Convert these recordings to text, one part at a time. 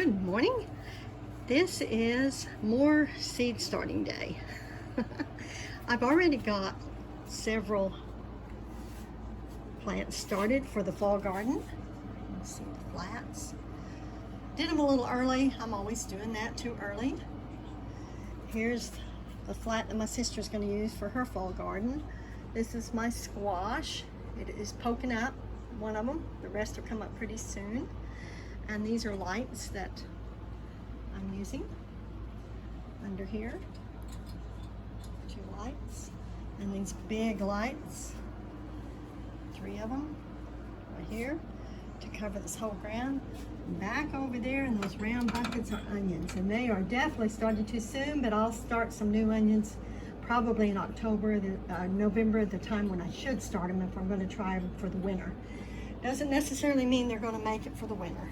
Good morning. This is more seed starting day. I've already got several plants started for the fall garden. Let's see the flats. Did them a little early. I'm always doing that too early. Here's the flat that my sister's going to use for her fall garden. This is my squash. It is poking up, one of them. The rest will come up pretty soon. And these are lights that I'm using under here. 2 lights. And these big lights, 3 of them right here to cover this whole ground. Back over there in those round buckets are onions, and they are definitely starting too soon, but I'll start some new onions probably in October, November, the time when I should start them if I'm going to try them for the winter. Doesn't necessarily mean they're going to make it for the winter,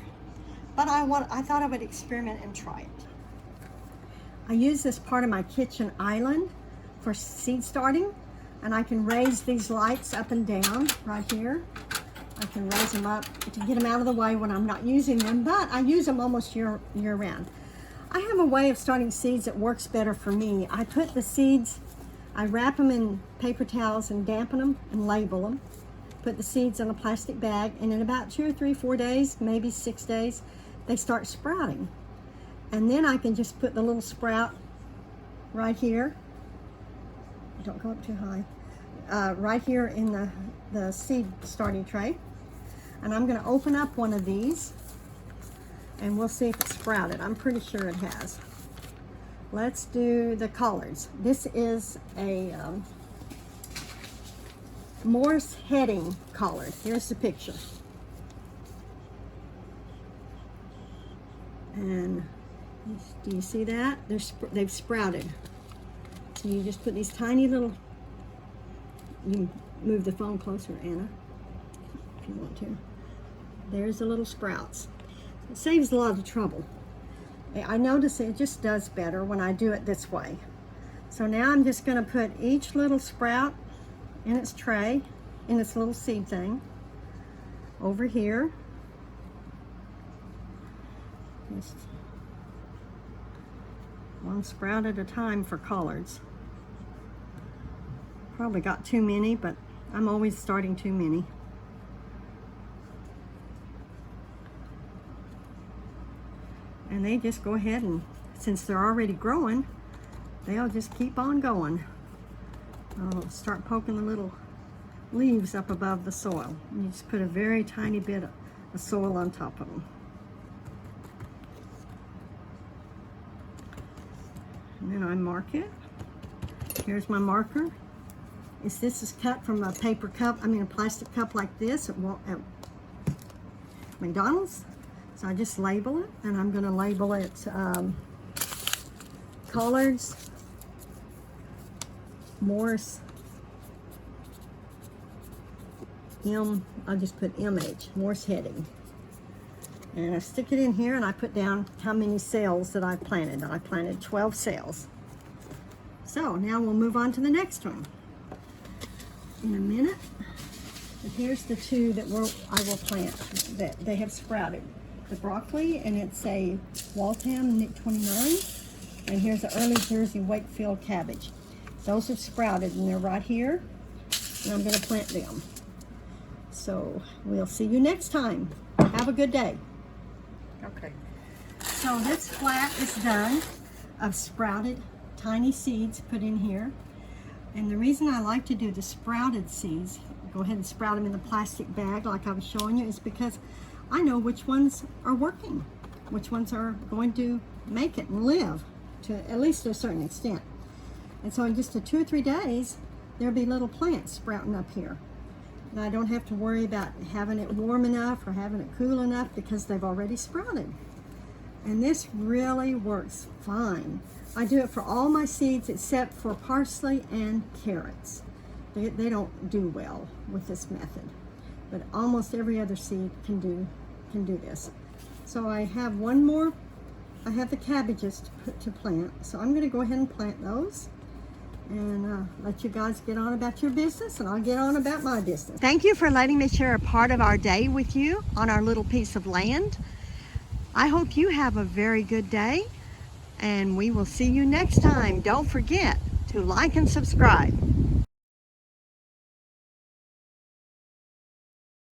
but I thought I would experiment and try it. I use this part of my kitchen island for seed starting, and I can raise these lights up and down right here. I can raise them up to get them out of the way when I'm not using them, but I use them almost year round. I have a way of starting seeds that works better for me. I put the seeds, I wrap them in paper towels and dampen them and label them. Put the seeds in a plastic bag, and in about 2 or 3, 4 days, maybe 6 days, they start sprouting. And then I can just put the little sprout right here. Don't go up too high. Right here in the seed starting tray. And I'm going to open up one of these and we'll see if it's sprouted. I'm pretty sure it has. Let's do the collards. This is a Morse heading collard. Here's the picture. And do you see that? They've sprouted. So you just put these tiny little, you can move the phone closer, Anna, if you want to. There's the little sprouts. It saves a lot of trouble. I notice it just does better when I do it this way. So now I'm just going to put each little sprout in its tray, in its little seed thing, over here. Just one sprout at a time for collards. Probably got too many, but I'm always starting too many. And they just go ahead and, since they're already growing, they'll just keep on going. I'll start poking the little leaves up above the soil. And you just put a very tiny bit of soil on top of them. And then I mark it. Here's my marker. This is cut from a paper cup, a plastic cup like this at McDonald's. So I just label it, and I'm going to label it collards, Morse, I'll just put MH, Morse heading. And I stick it in here, and I put down how many cells that I planted. I planted 12 cells. So now we'll move on to the next one in a minute. And here's the 2 that I will plant that they have sprouted. The broccoli, and it's a Waltham Nick 29, and here's the early Jersey Wakefield cabbage. Those have sprouted, and they're right here, and I'm going to plant them. So we'll see you next time. Have a good day. Okay. So this flat is done of sprouted tiny seeds put in here. And the reason I like to do the sprouted seeds, go ahead and sprout them in the plastic bag like I was showing you, is because I know which ones are working, which ones are going to make it and live, to at least to a certain extent. And so in just 2 or 3 days, there'll be little plants sprouting up here. And I don't have to worry about having it warm enough or having it cool enough because they've already sprouted. And this really works fine. I do it for all my seeds except for parsley and carrots. They don't do well with this method, but almost every other seed can do this. So I have one more. I have the cabbages to plant, so I'm going to go ahead and plant those and let you guys get on about your business, and I'll get on about my business. Thank you for letting me share a part of our day with you on our little piece of land. I hope you have a very good day, and we will see you next time. Don't forget to like and subscribe.